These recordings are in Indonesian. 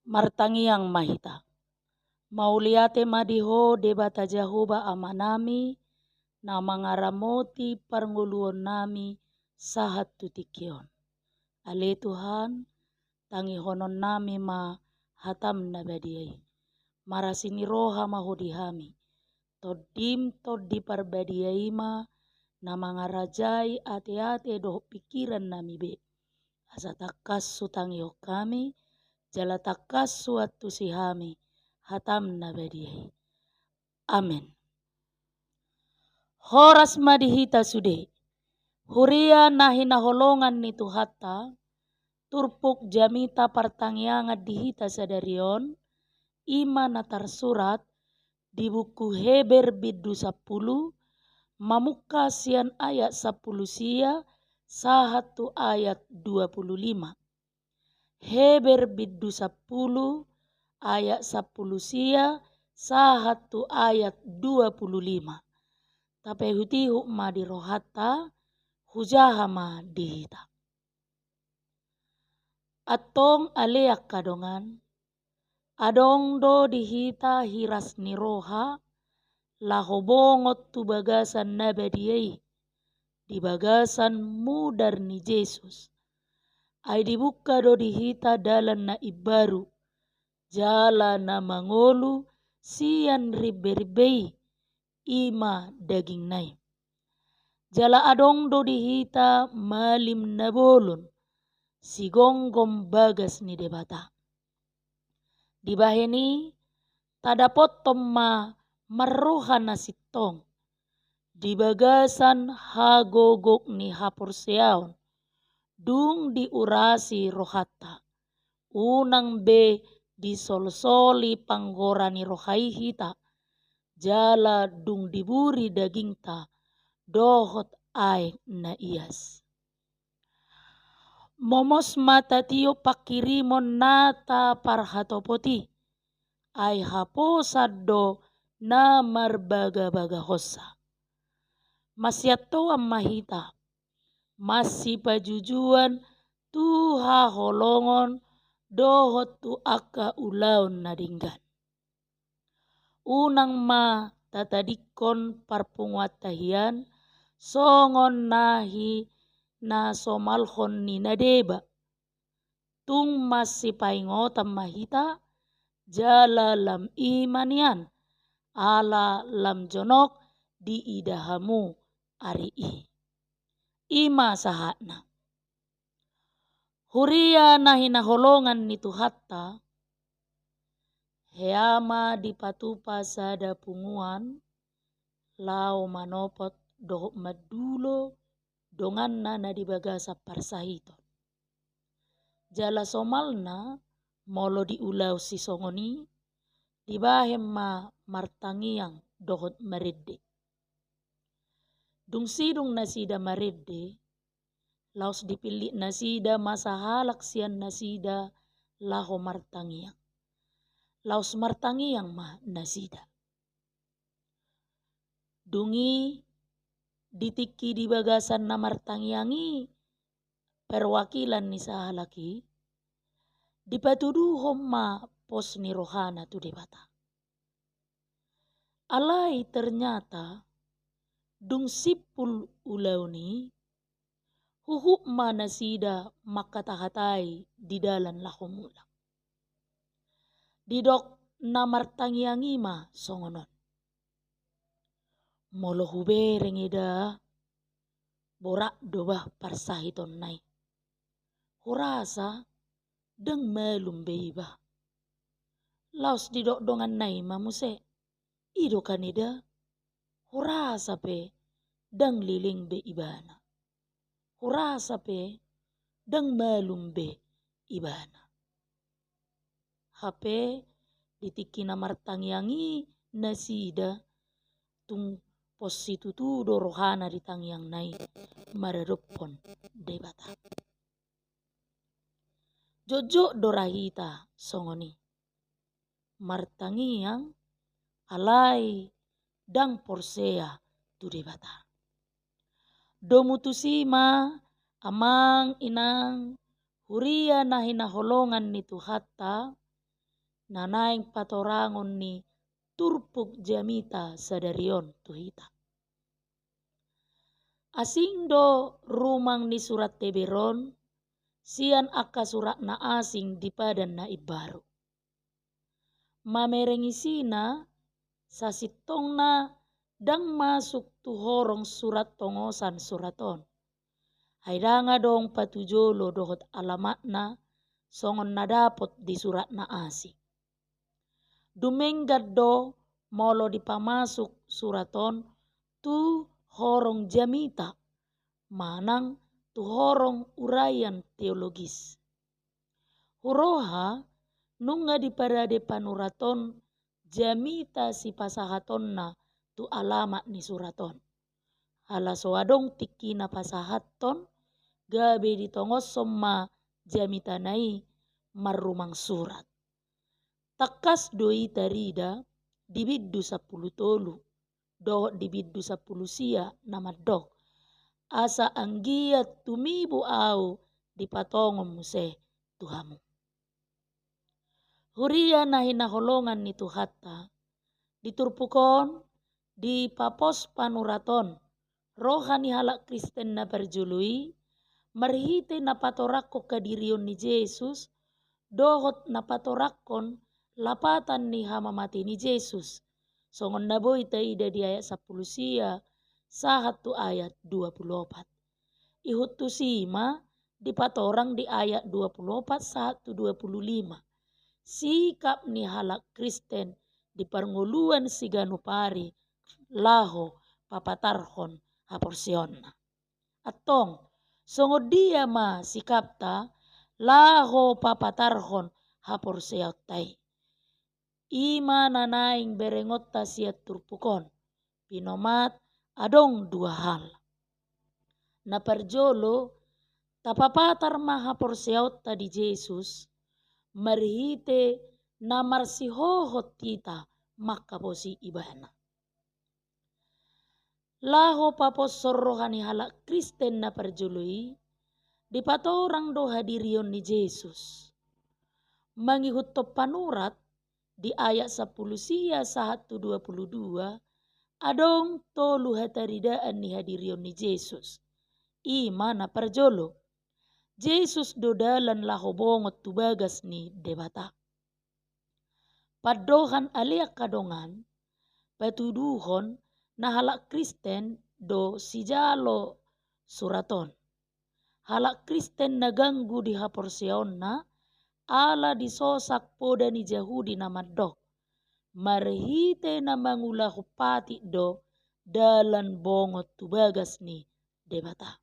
Martangiang mahita. Mauliate madiho debata Jahoba amanami na mangaramoti parnguluon nami sahat tutikion. Ale Tuhan, tangihonon nami ma hatam na badiay. Marasini roha mahodihami. Todim todi parbadiay ma na mangarajai ate-ate doh pikiran nami be. Asa takas sutangiho kami, jala takas suatu sihami, hatam na badiay. Amin. Horas madihita sude. Huria nahi naholongan ni Tuhata, turpuk jamita pertangiangan dihita sadarion, ima natar surat di buku Heber bidu 10, mamuka sian ayat 10 sia, sahatu ayat 25. Heber bidu 10 ayat 10 sia, sahatu ayat 25. Tapi hutihu ma dirohata, hujahama dihita. Atong aleak kadongan, adong do dihita hiras ni roha, lahobongot tu bagasan nabadiyai, di bagasan mudar ni Yesus. Ay dibuka do dihita dalan na ibaru, jala na mangolu sian ribe-ribei, ima daging nai. Jala adong do dihita malim na bolon, sigonggom bagas ni debata. Di baheni tadapot tomma marroha na sitong, di bagasan hagogok ni hapurseaon, dung diurasi rohata, unang be di sol-soli panggora ni rohai hita, jala dung diburi dagingta, dohot ay na ias. Momos mata tiyo pakirimon nata parhatopoti, ay haposad do na marbaga-baga hosa. Masyato ang mahita, masipajujuan tuha holongon, dohot tu aka ulaon na dinggan. Unang ma tatadikon parpunguat tahian, songon nahi na somalhon ni nadeba. Tung masipaingotam mahita, jala lam imanian, ala lam jonok di idahamu ari i. Ima sahatna. Huria nahi naholongan ni Tuhatta, heama dipatupa sada punguan, lao manopot dohok madulo, dongan na di bagasa parsahiton. Jala somalna molo di ulau si songoni, di bahem ma martangiang dohot maredde. Dung sidung nasida maredde, laos dipilih nasida masahalak sian nasida laho martangiang. Laos martangiang ma nasida. Dungi ditiki di bagasan na martangiangi, perwakilan ni sahalaki, dipatuduhom ma pos ni rohana tu debata. Alai ternyata dung sipul ulauni, huhuk ma nasida makatahatai di dalan lahomula. Didok na martangiangi ma songonon. Molo hubereng ida, borak dobah parsahiton nai. Hurasa deng melum beiba. Laos didok dongan nai mamuse, ido kanida, hurasa pe deng liling be ibana. Hurasa pe deng melum be ibana. Hape ditiki na martangiangi nasida, tung positu tu do rohana di tangiang nai maradopon debata. Jojo dorahita songoni. Martangiang alai dang porsea tu debata. Domutusima amang inang huria nahi naholongan ni Tuhatta, nanaing patorangon ni turpuk jamita sadarion tuhita. Asing do rumang ni surat teberon, sian aka surat na asing di padan na ibaru. Mamerengisina sa sitong na dang masuk tuhorong surat tongosan suraton. Haidanga dong patujolo dohot alamat na songon na dapot di surat na asing. Dumenggat do molo dipamasuk suraton tu horong jamita, manang tu horong urayan teologis. Huroha nunga di parade panuraton jamita si pasahaton na tu alamat ni suraton. Hala soadong tikina pasahaton gabe ditongos somma jamita nai marumang surat. Takas doi tarida dibiddu 10 tolu. Dohot dibiddu 10 sia namadok. Asa anggiat tumibu au dipatongom muse Tuhamu. Huria na hinaholongan ni Tuhatta. Diturpukon di papos panuraton. Rohani halak Kristen na berjului. Marhite na patorakko kadirion ni Yesus. Dohot na patorakkon lapatan ni hamamati ni Yesus. Songon naboy taida di ayat 10 sia, sahat tu ayat 24. Ihut tu sima dipatorang di ayat 24 sahat tu 25. Sikap ni halak Kristen di parnguluan si ganupari laho papatarhon haporsionna. Atong songod dia ma sikapta laho papatarhon haporsiautay. Ima nanaing berengot ta siat turpukon. Pinomat adong 2 hal. Naparjolo tapapatar maha porsiaut ta di Yesus. Marhite na marsihohot kita makaposi ibana. Laho papos sorrohani halak Kristen na parjului. Dipatorang do hadirion ni Yesus. Mangihut to panurat di ayat 10 sia sahat tu 22 adong tolu hataridaan ni hadirion ni Yesus. Ima na parjolo. Yesus dodalan lahobongot tu bagas ni debata. Padohan aliak kadongan patuduhon na halak Kristen do sijalo suraton. Halak Kristen na ganggu di haporsion na ala disosak poda ni Jahudi na madok. Marhite na mangulahupati do dalan bongot tubagas ni debata.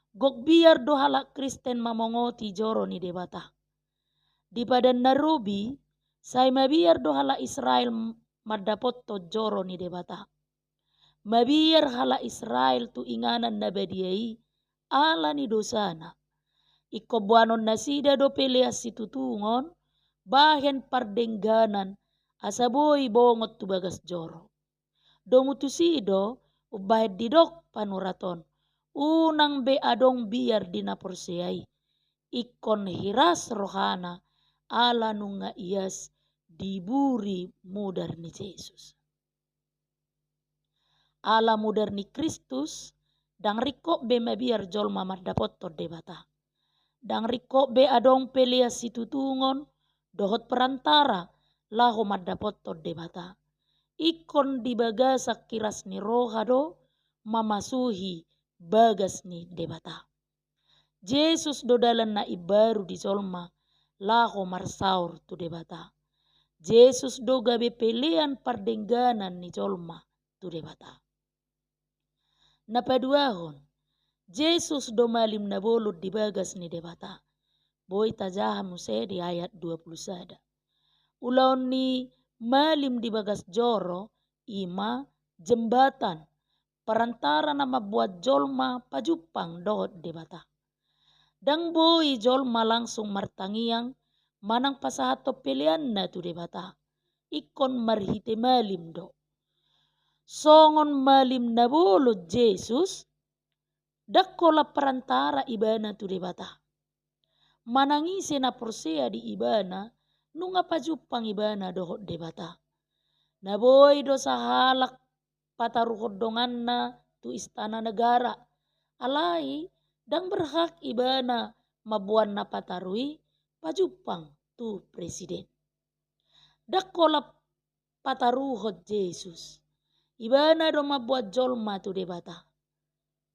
Gok biar do halak Kristen mamongoti joro ni debata. Di padan narubi, say mabiar do halak Israel madapot to joro ni debata. Mabiar halak Israel tu inganan na badiai ala ni dosana. Ikobuanon nasida do peleas situtungon, bahen pardengganan, asaboy bongot tubagas joro. Domutusido, ubahed didok panuraton, unang be adong biar dinaporsiay. Ikon hiras rohana, ala nunga ias diburi mudar ni Yesus. Ala mudar ni Kristus, dang riko be mabiar jolma mardapot to debata. Dang riko be adong peleas situtungon, dohot perantara, laho mardapot to debata. Ikon dibagasak kiras ni rohado, mamasuhi bagas ni debata. Yesus dodalan na ibaru di jolma, laho marsaur tu debata. Yesus do gabe pelean pardengganan ni jolma tu debata. Napaduahon, Yesus do malim na bolot di bagas ni debata. Boy tajaham muse di ayat 20 sada. Ulaon ni malim di bagas joro, ima jembatan, perantara na mabuat jolma pajupang dohot debata. Dang boy jolma langsung martangiang, manang pasahato pilihan na tu debata. Ikon marhite malim do. Songon malim na bolot Yesus, dakola perantara ibana tu debata. Manangise na porsea di ibana, nunga pajupang ibana dohot debata. Naboy do sahalak pataruhot donganna tu istana negara. Alai dang berhak ibana mabuan na patarui pajupang tu presiden. Dakolap pataruhot Yesus. Ibana do mabuat jolma tu debata.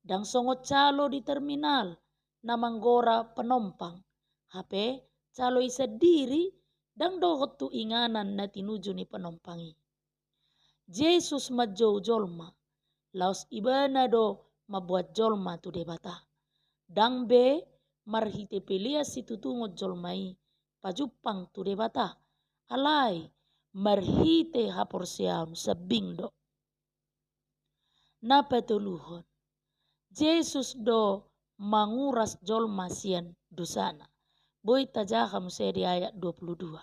Dang songot calo di terminal na manggora penumpang. HP calo isa diri dang dohot tu inganan na tinuju ni penumpangi. Yesus majo jolma. Laos ibana do mabuat jolma tu debata. Dang be marhite pelia situ tungot jolmai pajupang tu debata. Alai marhite haporseam sabing do. Napatuluhon. Yesus do manguras jolma sian dosana. Boy tajaham saya di ayat 22.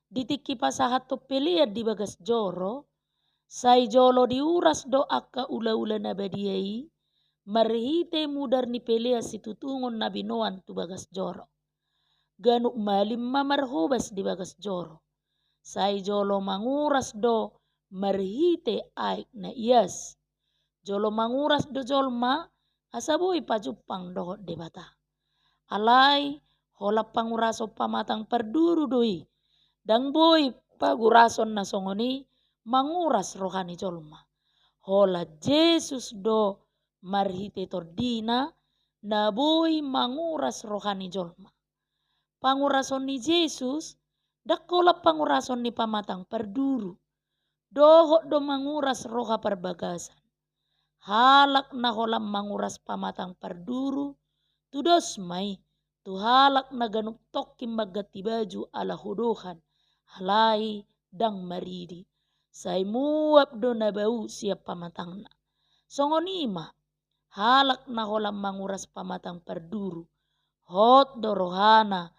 Ditiki pasahat to pelia di bagas joro. Sai jolo diuras do akka ula-ula nabadiai. Marhite mudar ni pelia situtungon nabinoan tu bagas joro. Ganuk malim mamarhobas di bagas joro. Sai jolo manguras do marhite aik na ias. Jolo manguras do jolma asaboy pajupang dohot debata. Alai hola panguraso pamatang perduru doi. Dang boy pagurason na songoni manguras rohani jolma. Hola Yesus do marhite tordina na boy manguras rohani jolma. Pangurason ni Yesus dakola pangurason ni pamatang perduru. Dohot do manguras roha perbagasan. Halak na holam manguras pamatang perduru. Tudos mai tu halak na ganuk tokim magati baju ala huduhan. Halai dang maridi. Sai muap do na bau siap pamatangna. Songonima halak na holam manguras pamatang perduru. Hot do rohana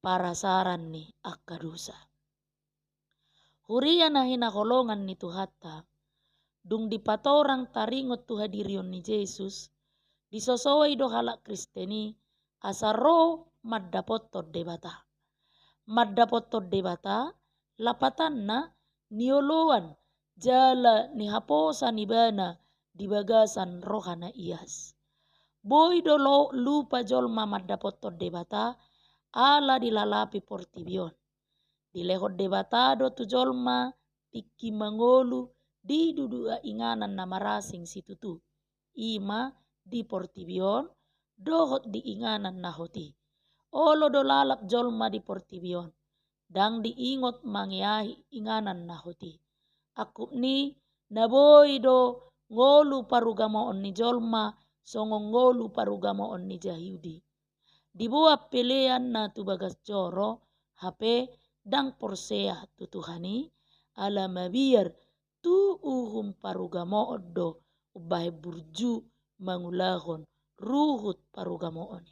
parasaran ni akadusa. Huria na hinakolongan ni Tuhata. Dung dipatorang taringot tu hadirion ni Yesus. Disosowai do halak Kristeni asaro maddapot debata. Maddapot debata lapatanna nioloan jala ni haposan ibana di bagasan rohana ias. Boy do lupa jolma maddapot debata ala dilalapi portibion. Dilehot debata do tu jolma tiki mangolu di dudua inganan na marasing situtu. Ima di portibion dohot di inganan na hoti. Olo do lalap jolma di portibion. Dang diingot mangiahi inganan na hoti. Akup ni naboy do ngolu parugamoon ni jolma songong ngolu parugamoon ni Yahudi. Dibuat pelean na tu bagas joro HP dang porsea tu Tuhani ala mabiar tu uhum parugamoon do ubah burju mangulahon ruhut parugamoon.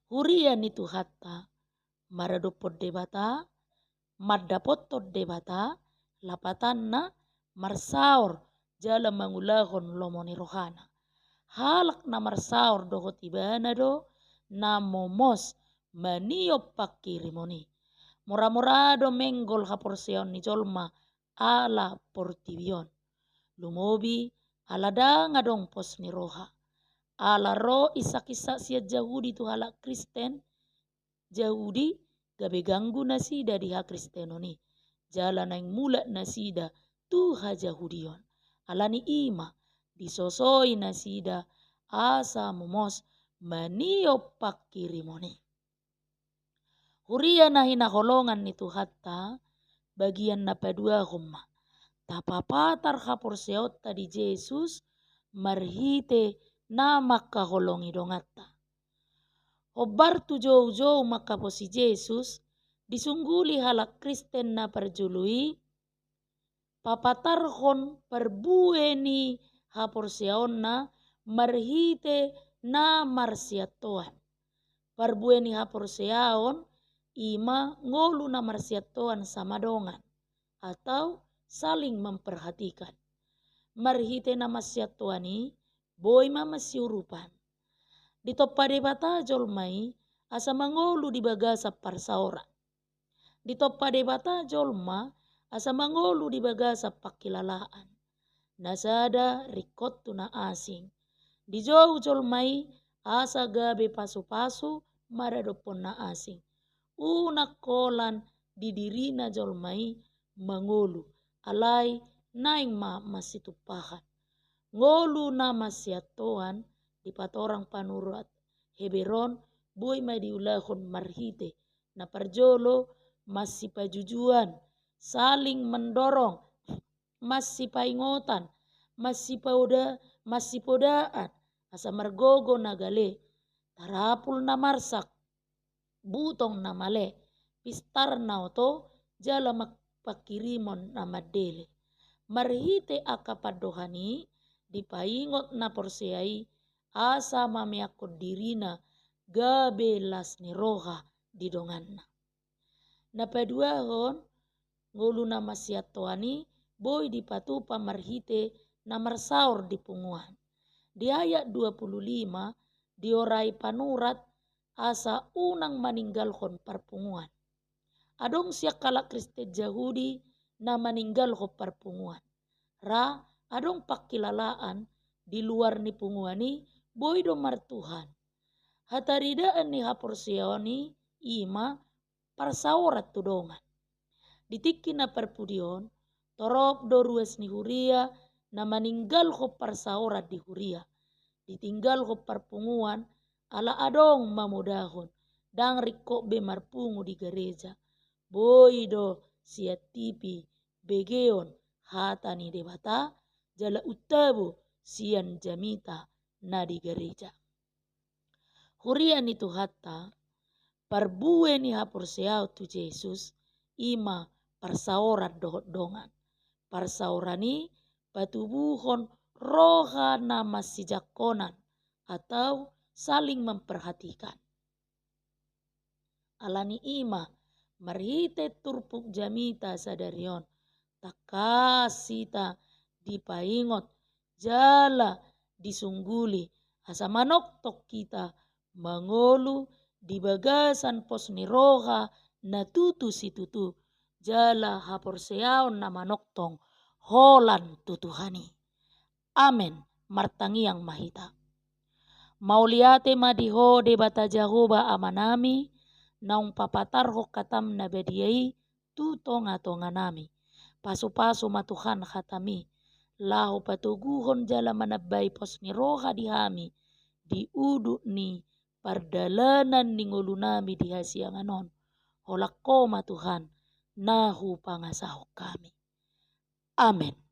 Huria ni Tuhata maradopod debata maddapot debata lapatanna marsaur jala mangulahon lomoni rohana. Halak na marsaur dohot ibana do na momos maniop pakirimoni. Mura-mura do menggol haporseon ni jolma ala portibion. Lumobi ala danga dong pos ni roha. Ala ro isa-kisa siya Yahudi tu halak Kristen. Yahudi gabe ganggu nasida di ha Kristenoni. Jala naing mula nasida tu ha Yahudion. Ala ni ima disosoi nasida asa momos maniop pakirimoni. Huria na hinakolongan ni Tuhata bagian na padua humma. Tapapatar haporseot tadi Yesus marhite na makaholongi dongata. Obar tu jauh-jauh maka posi Yesus disungguli halak Kristen na perjului papatarhon perbueni haporseon na marhite na marsiatoan. Perbueni haporseon ima ngolu na marsiatoan sama dongan atau saling memperhatikan. Marhite na marsiatoani boy ma masiurupan. Di toppa debata jolmai asa mangolu di bagasa parsaora. Di toppa debata jolma asa mangolu di bagasa pakilalaan. Nasada rikot na asing. Di jauh jolmai asa gabe pasu-pasu maradopon na asing. Una kolan di dirina jolmai mangolu. Alai naing masitupahan. Ngolu na masyatoan di patorang panurat Heberon boy madiulahon marhite na parjolo masipajujuan saling mendorong masipaingotan masipodaan asa margogo nagale tarapul na marsak butong na male pistar na oto jala makpakirimon na madele marhite akapadohani dipaingot na porseai asa mamiakod dirina gabe las ni roha di donganna. Napaduahon ngulu na masyatoani boy dipatupa marhite na marsaur di punguan. Di ayat 25 diorai panurat asa unang maninggalhon parpunguan. Adong siya kala Kristen Yahudi na maninggalhon parpunguan. Ra adong pakilalaan di luar ni punguani boy do martuhan. Hataridaan ni haporsioni ima parsaurat tudongan. Ditiki na perpudion torop do ruas ni huria na maninggal ko parsaurat di huria. Ditinggal ko parpunguan ala adong mamudahon dang riko be marpungu di gereja. Boy do siatipi begeon hata ni debata jala utabu sian jamita na di gereja. Huria ni tu hatta parbue ni haporseau tu Jesus ima parsaurat dohot dongan. Parsaurani patubuhon roha na masijakonan atau saling memperhatikan. Alani ima marhite turpuk jamita sadarion takasita dipaingot jala disungguli asa manoktok kita mangolu di bagasan pos ni roha na tutu si tutu jala haporseaon na manoktong holan tutuhani. Amen martangiang mahita. Mauliate madiho de bata Jahoba amanami naung papatarho katam na bediai tutonga-tonga nami. Pasu-pasu matuhan hatami. Lahu patuguhon jala manabay pos ni roha dihami. Di udu ni pardalanan ni ngulunami di hasianganon. Holak koma Tuhan nahu pangasahok kami. Amen.